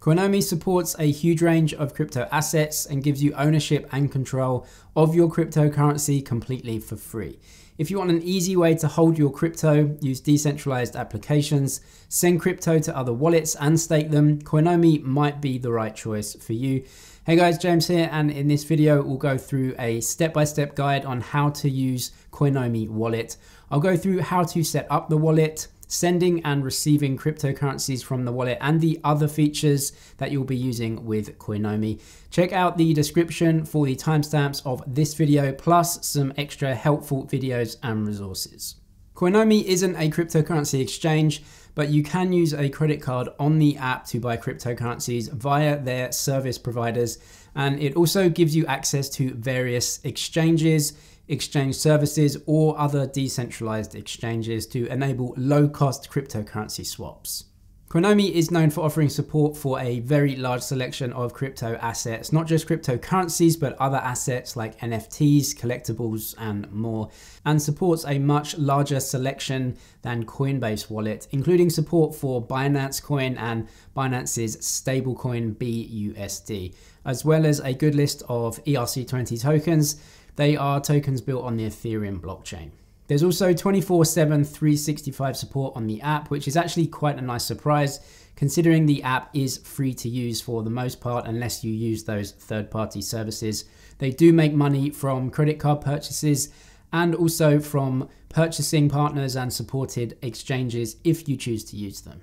Coinomi supports a huge range of crypto assets and gives you ownership and control of your cryptocurrency completely for free. If you want an easy way to hold your crypto, use decentralized applications, send crypto to other wallets and stake them, Coinomi might be the right choice for you. Hey guys, James here, and in this video we'll go through a step-by-step guide on how to use Coinomi wallet. I'll go through how to set up the wallet, sending and receiving cryptocurrencies from the wallet, and the other features that you'll be using with Coinomi. Check out the description for the timestamps of this video, plus some extra helpful videos and resources. Coinomi isn't a cryptocurrency exchange, but you can use a credit card on the app to buy cryptocurrencies via their service providers. And it also gives you access to various exchanges, exchange services, or other decentralized exchanges to enable low-cost cryptocurrency swaps. Coinomi is known for offering support for a very large selection of crypto assets, not just cryptocurrencies, but other assets like NFTs, collectibles, and more, and supports a much larger selection than Coinbase wallet, including support for Binance Coin and Binance's stablecoin BUSD, as well as a good list of ERC20 tokens. They are tokens built on the Ethereum blockchain. There's also 24/7 365 support on the app, which is actually quite a nice surprise, considering the app is free to use for the most part unless you use those third-party services. They do make money from credit card purchases and also from purchasing partners and supported exchanges if you choose to use them.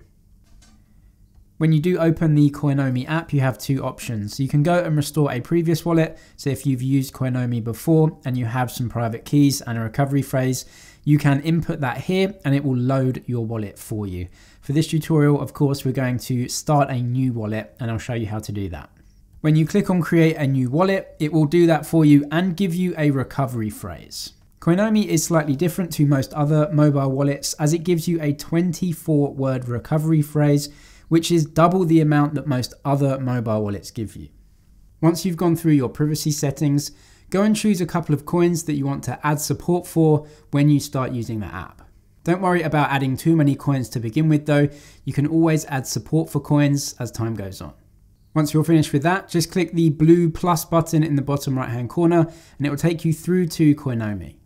When you do open the Coinomi app, you have two options. You can go and restore a previous wallet. So if you've used Coinomi before and you have some private keys and a recovery phrase, you can input that here and it will load your wallet for you. For this tutorial, of course, we're going to start a new wallet and I'll show you how to do that. When you click on create a new wallet, it will do that for you and give you a recovery phrase. Coinomi is slightly different to most other mobile wallets as it gives you a 24-word recovery phrase, which is double the amount that most other mobile wallets give you. Once you've gone through your privacy settings, go and choose a couple of coins that you want to add support for when you start using the app. Don't worry about adding too many coins to begin with though. You can always add support for coins as time goes on. Once you're finished with that, just click the blue plus button in the bottom right hand corner and it will take you through to Coinomi.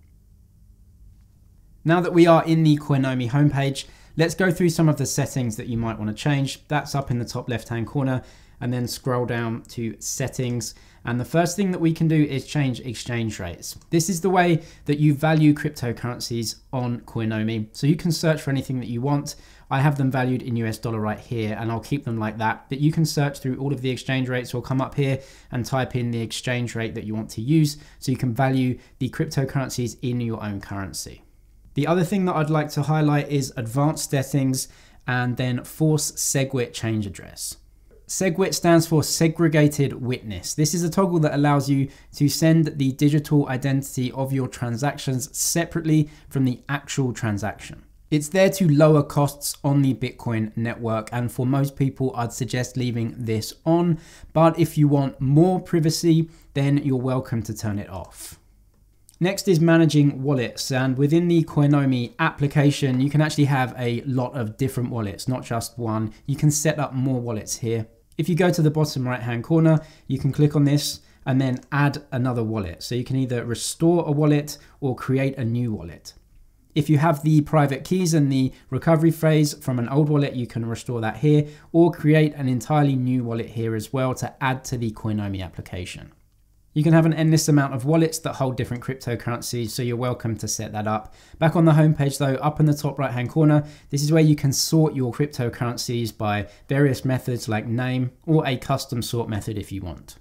Now that we are in the Coinomi homepage, let's go through some of the settings that you might want to change. That's up in the top left-hand corner, and then scroll down to settings. And the first thing that we can do is change exchange rates. This is the way that you value cryptocurrencies on Coinomi. So you can search for anything that you want. I have them valued in US dollar right here, and I'll keep them like that. But you can search through all of the exchange rates or come up here and type in the exchange rate that you want to use so you can value the cryptocurrencies in your own currency. The other thing that I'd like to highlight is advanced settings and then force SegWit change address. SegWit stands for segregated witness. This is a toggle that allows you to send the digital identity of your transactions separately from the actual transaction. It's there to lower costs on the Bitcoin network, and for most people I'd suggest leaving this on, but if you want more privacy, then you're welcome to turn it off. Next is managing wallets, and within the Coinomi application, you can actually have a lot of different wallets, not just one. You can set up more wallets here. If you go to the bottom right-hand corner, you can click on this and then add another wallet. So you can either restore a wallet or create a new wallet. If you have the private keys and the recovery phrase from an old wallet, you can restore that here or create an entirely new wallet here as well to add to the Coinomi application. You can have an endless amount of wallets that hold different cryptocurrencies, so you're welcome to set that up. Back on the homepage though, up in the top right hand corner, this is where you can sort your cryptocurrencies by various methods like name or a custom sort method if you want.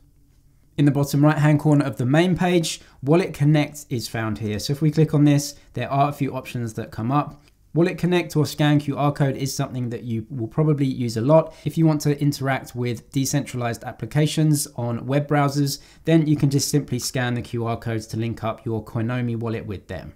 In the bottom right hand corner of the main page, Wallet Connect is found here. So if we click on this, there are a few options that come up. Wallet Connect or scan QR code is something that you will probably use a lot. If you want to interact with decentralized applications on web browsers, then you can just simply scan the QR codes to link up your Coinomi wallet with them.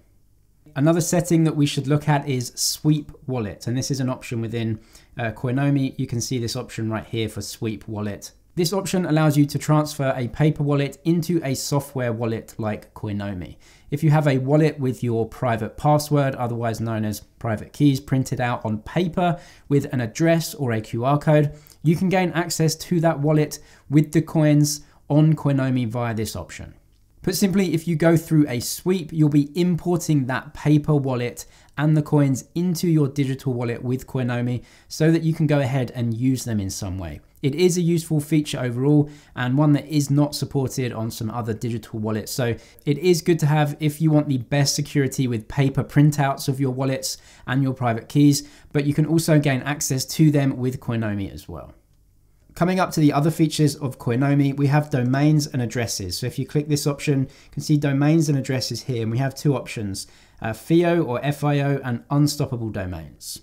Another setting that we should look at is Sweep Wallet, and this is an option within Coinomi. You can see this option right here for Sweep Wallet. This option allows you to transfer a paper wallet into a software wallet like Coinomi. If you have a wallet with your private password, otherwise known as private keys, printed out on paper with an address or a QR code, you can gain access to that wallet with the coins on Coinomi via this option. Put simply, if you go through a sweep, you'll be importing that paper wallet and the coins into your digital wallet with Coinomi so that you can go ahead and use them in some way. It is a useful feature overall and one that is not supported on some other digital wallets. So it is good to have if you want the best security with paper printouts of your wallets and your private keys, but you can also gain access to them with Coinomi as well. Coming up to the other features of Coinomi, we have domains and addresses. So if you click this option, you can see domains and addresses here, and we have two options, FIO or FIO and unstoppable domains.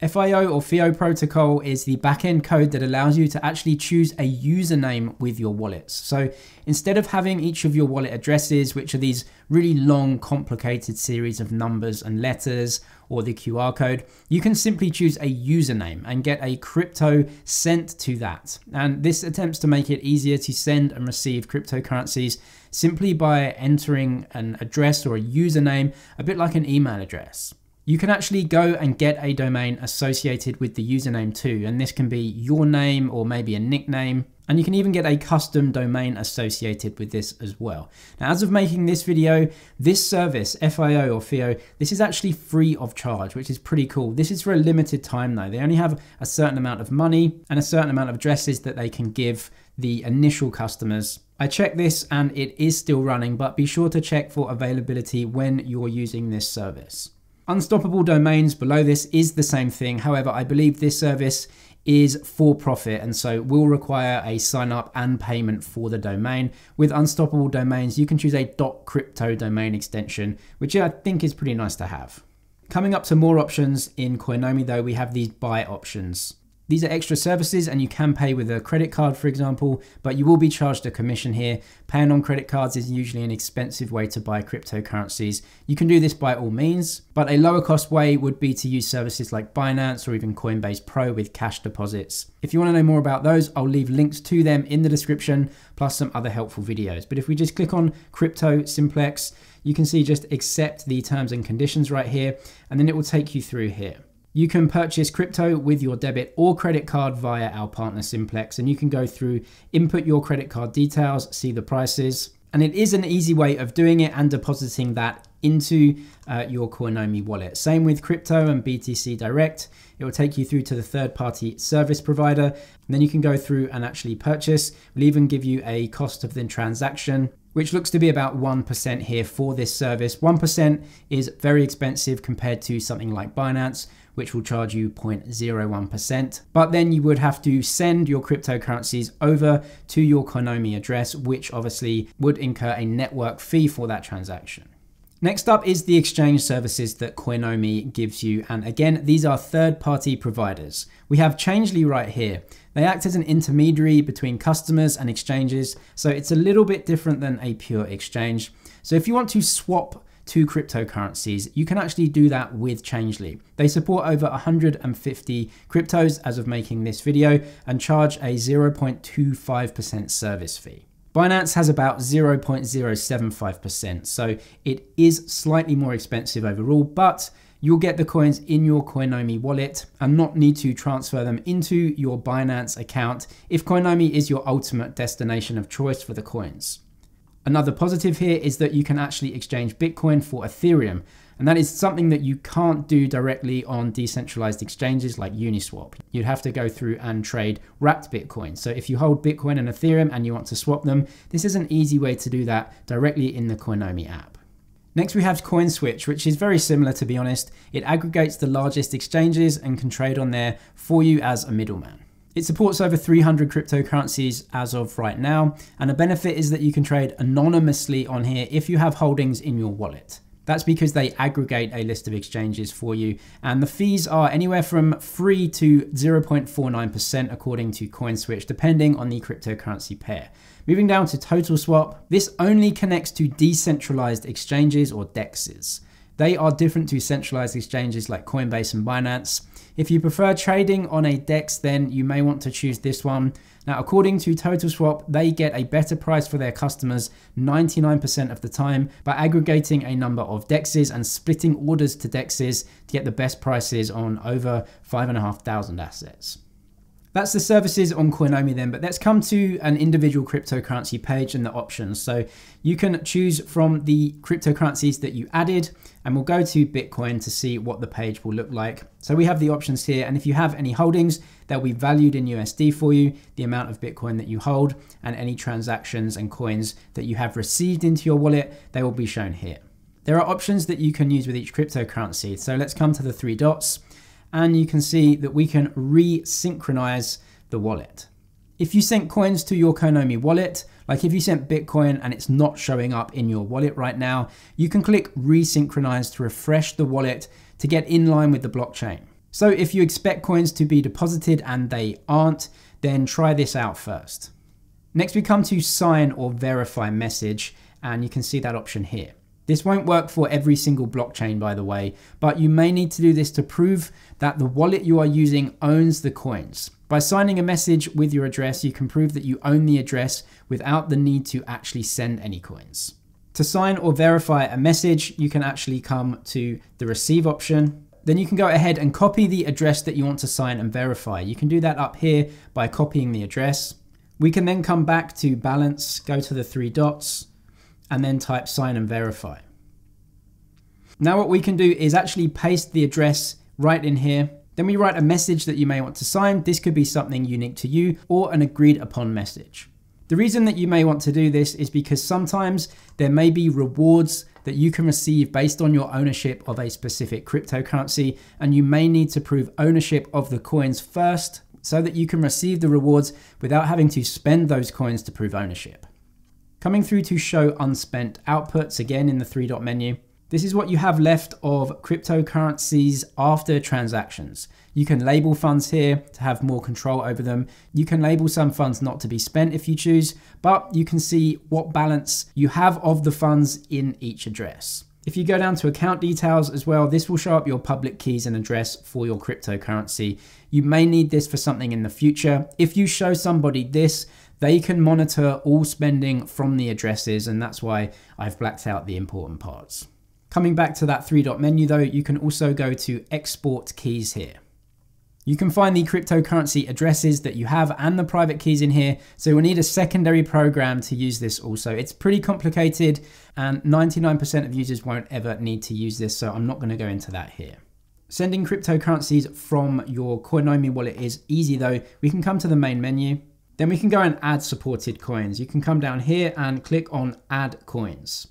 FIO or FIO protocol is the backend code that allows you to actually choose a username with your wallets. So instead of having each of your wallet addresses, which are these really long, complicated series of numbers and letters, or the QR code, you can simply choose a username and get a crypto sent to that. And this attempts to make it easier to send and receive cryptocurrencies simply by entering an address or a username, a bit like an email address. You can actually go and get a domain associated with the username too, and this can be your name or maybe a nickname, and you can even get a custom domain associated with this as well. Now, as of making this video, this service, FIO or FIO, this is actually free of charge, which is pretty cool. This is for a limited time though. They only have a certain amount of money and a certain amount of addresses that they can give the initial customers. I checked this and it is still running, but be sure to check for availability when you're using this service. Unstoppable domains below this is the same thing. However, I believe this service is for profit and so will require a sign up and payment for the domain. With unstoppable domains, you can choose a .crypto domain extension, which I think is pretty nice to have. Coming up to more options in Coinomi though, we have these buy options. These are extra services and you can pay with a credit card, for example, but you will be charged a commission here. Paying on credit cards is usually an expensive way to buy cryptocurrencies. You can do this by all means, but a lower cost way would be to use services like Binance or even Coinbase Pro with cash deposits. If you want to know more about those, I'll leave links to them in the description, plus some other helpful videos. But if we just click on Crypto Simplex, you can see just accept the terms and conditions right here, and then it will take you through here. You can purchase crypto with your debit or credit card via our partner Simplex, and you can go through, input your credit card details, see the prices, and it is an easy way of doing it and depositing that into your Coinomi wallet. Same with crypto and BTC Direct. It will take you through to the third-party service provider, and then you can go through and actually purchase. We'll even give you a cost of the transaction, which looks to be about 1% here for this service. 1% is very expensive compared to something like Binance, which will charge you 0.01%. But then you would have to send your cryptocurrencies over to your Coinomi address, which obviously would incur a network fee for that transaction. Next up is the exchange services that Coinomi gives you. And again, these are third-party providers. We have Changely right here. They act as an intermediary between customers and exchanges. So it's a little bit different than a pure exchange. So if you want to swap to cryptocurrencies, you can actually do that with Changely. They support over 150 cryptos as of making this video and charge a 0.25% service fee. Binance has about 0.075%, so it is slightly more expensive overall, but you'll get the coins in your Coinomi wallet and not need to transfer them into your Binance account if Coinomi is your ultimate destination of choice for the coins. Another positive here is that you can actually exchange Bitcoin for Ethereum, and that is something that you can't do directly on decentralized exchanges like Uniswap. You'd have to go through and trade wrapped Bitcoin. So if you hold Bitcoin and Ethereum and you want to swap them, this is an easy way to do that directly in the Coinomi app. Next we have CoinSwitch, which is very similar, to be honest. It aggregates the largest exchanges and can trade on there for you as a middleman. It supports over 300 cryptocurrencies as of right now, and a benefit is that you can trade anonymously on here if you have holdings in your wallet. That's because they aggregate a list of exchanges for you, and the fees are anywhere from free to 0.49% according to CoinSwitch, depending on the cryptocurrency pair. Moving down to TotalSwap, this only connects to decentralized exchanges or DEXs. They are different to centralized exchanges like Coinbase and Binance. If you prefer trading on a DEX, then you may want to choose this one. Now, according to TotalSwap, they get a better price for their customers 99% of the time by aggregating a number of DEXs and splitting orders to DEXs to get the best prices on over 5,500 assets. That's the services on Coinomi then, but let's come to an individual cryptocurrency page and the options. So you can choose from the cryptocurrencies that you added, and we'll go to Bitcoin to see what the page will look like. So we have the options here, and if you have any holdings, they'll be valued in USD for you, the amount of Bitcoin that you hold, and any transactions and coins that you have received into your wallet, they will be shown here. There are options that you can use with each cryptocurrency. So let's come to the three dots. And you can see that we can resynchronize the wallet. If you sent coins to your Coinomi wallet, like if you sent Bitcoin and it's not showing up in your wallet right now, you can click resynchronize to refresh the wallet to get in line with the blockchain. So if you expect coins to be deposited and they aren't, then try this out first. Next, we come to sign or verify message, and you can see that option here. This won't work for every single blockchain, by the way, but you may need to do this to prove that the wallet you are using owns the coins. By signing a message with your address, you can prove that you own the address without the need to actually send any coins. To sign or verify a message, you can actually come to the receive option. Then you can go ahead and copy the address that you want to sign and verify. You can do that up here by copying the address. We can then come back to balance, go to the three dots, and then type sign and verify. Now what we can do is actually paste the address right in here. Then we write a message that you may want to sign. This could be something unique to you or an agreed upon message. The reason that you may want to do this is because sometimes there may be rewards that you can receive based on your ownership of a specific cryptocurrency, and you may need to prove ownership of the coins first so that you can receive the rewards without having to spend those coins to prove ownership. Coming through to show unspent outputs again in the three dot menu. This is what you have left of cryptocurrencies after transactions. You can label funds here to have more control over them. You can label some funds not to be spent if you choose, but you can see what balance you have of the funds in each address. If you go down to account details as well, this will show up your public keys and address for your cryptocurrency. You may need this for something in the future. If you show somebody this, they can monitor all spending from the addresses, and that's why I've blacked out the important parts. Coming back to that three dot menu though, you can also go to export keys here. You can find the cryptocurrency addresses that you have and the private keys in here. So we'll need a secondary program to use this also. It's pretty complicated and 99% of users won't ever need to use this. So I'm not going to go into that here. Sending cryptocurrencies from your Coinomi wallet is easy though. We can come to the main menu. Then we can go and add supported coins. You can come down here and click on add coins.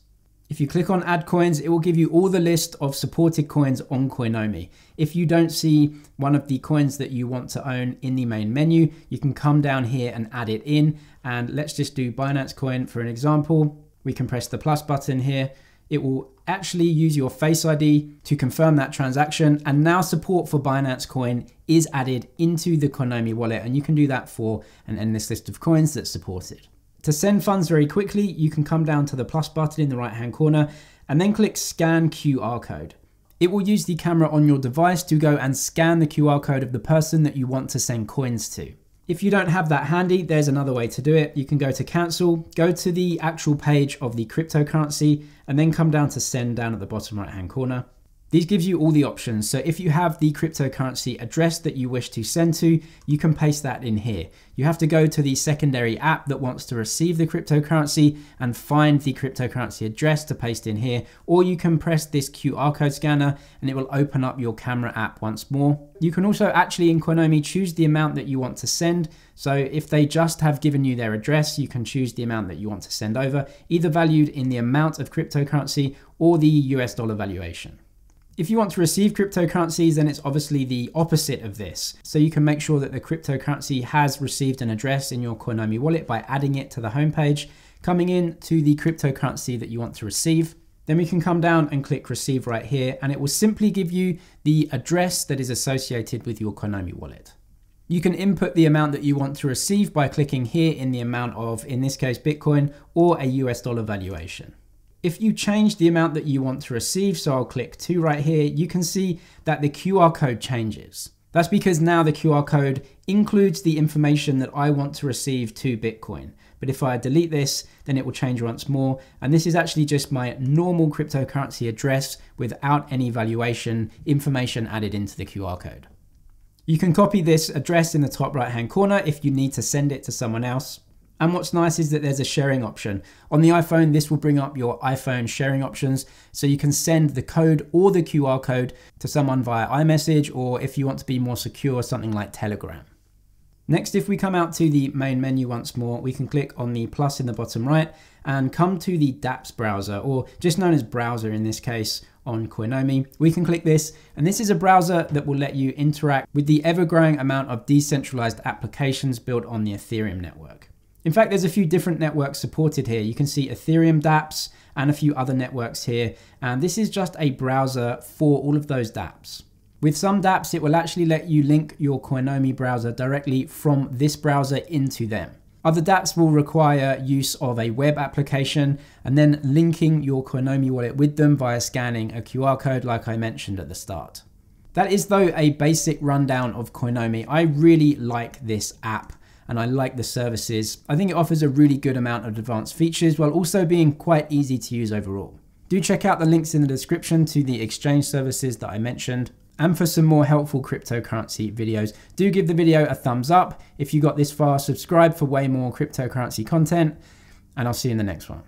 If you click on add coins, it will give you all the list of supported coins on Coinomi. If you don't see one of the coins that you want to own in the main menu, you can come down here and add it in. And let's just do Binance coin for an example. We can press the plus button here. It will actually use your Face ID to confirm that transaction. And now support for Binance coin is added into the Coinomi wallet. And you can do that for an endless list of coins that's supported. To send funds very quickly, you can come down to the plus button in the right-hand corner and then click Scan QR Code. It will use the camera on your device to go and scan the QR code of the person that you want to send coins to. If you don't have that handy, there's another way to do it. You can go to Cancel, go to the actual page of the cryptocurrency, and then come down to Send down at the bottom right-hand corner. These gives you all the options. So if you have the cryptocurrency address that you wish to send to, you can paste that in here. You have to go to the secondary app that wants to receive the cryptocurrency and find the cryptocurrency address to paste in here, or you can press this QR code scanner and it will open up your camera app once more. You can also actually in Coinomi choose the amount that you want to send. So if they just have given you their address, you can choose the amount that you want to send over, either valued in the amount of cryptocurrency or the US dollar valuation. If you want to receive cryptocurrencies, then it's obviously the opposite of this. So you can make sure that the cryptocurrency has received an address in your Coinomi wallet by adding it to the homepage, coming in to the cryptocurrency that you want to receive. Then we can come down and click receive right here, and it will simply give you the address that is associated with your Coinomi wallet. You can input the amount that you want to receive by clicking here in the amount of, in this case, Bitcoin or a US dollar valuation. If you change the amount that you want to receive, so I'll click 2 right here, you can see that the QR code changes. That's because now the QR code includes the information that I want to receive to Bitcoin. But if I delete this, then it will change once more. And this is actually just my normal cryptocurrency address without any valuation information added into the QR code. You can copy this address in the top right-hand corner if you need to send it to someone else. And what's nice is that there's a sharing option. On the iPhone, this will bring up your iPhone sharing options. So you can send the code or the QR code to someone via iMessage, or if you want to be more secure, something like Telegram. Next, if we come out to the main menu once more, we can click on the plus in the bottom right and come to the DApps browser, or just known as browser in this case on Coinomi. We can click this, and this is a browser that will let you interact with the ever-growing amount of decentralized applications built on the Ethereum network. In fact, there's a few different networks supported here. You can see Ethereum DApps and a few other networks here. And this is just a browser for all of those DApps. With some DApps, it will actually let you link your Coinomi browser directly from this browser into them. Other DApps will require use of a web application and then linking your Coinomi wallet with them via scanning a QR code like I mentioned at the start. That is, though, a basic rundown of Coinomi. I really like this app, and I like the services. I think it offers a really good amount of advanced features while also being quite easy to use overall. Do check out the links in the description to the exchange services that I mentioned. And for some more helpful cryptocurrency videos, do give the video a thumbs up. If you got this far, subscribe for way more cryptocurrency content, and I'll see you in the next one.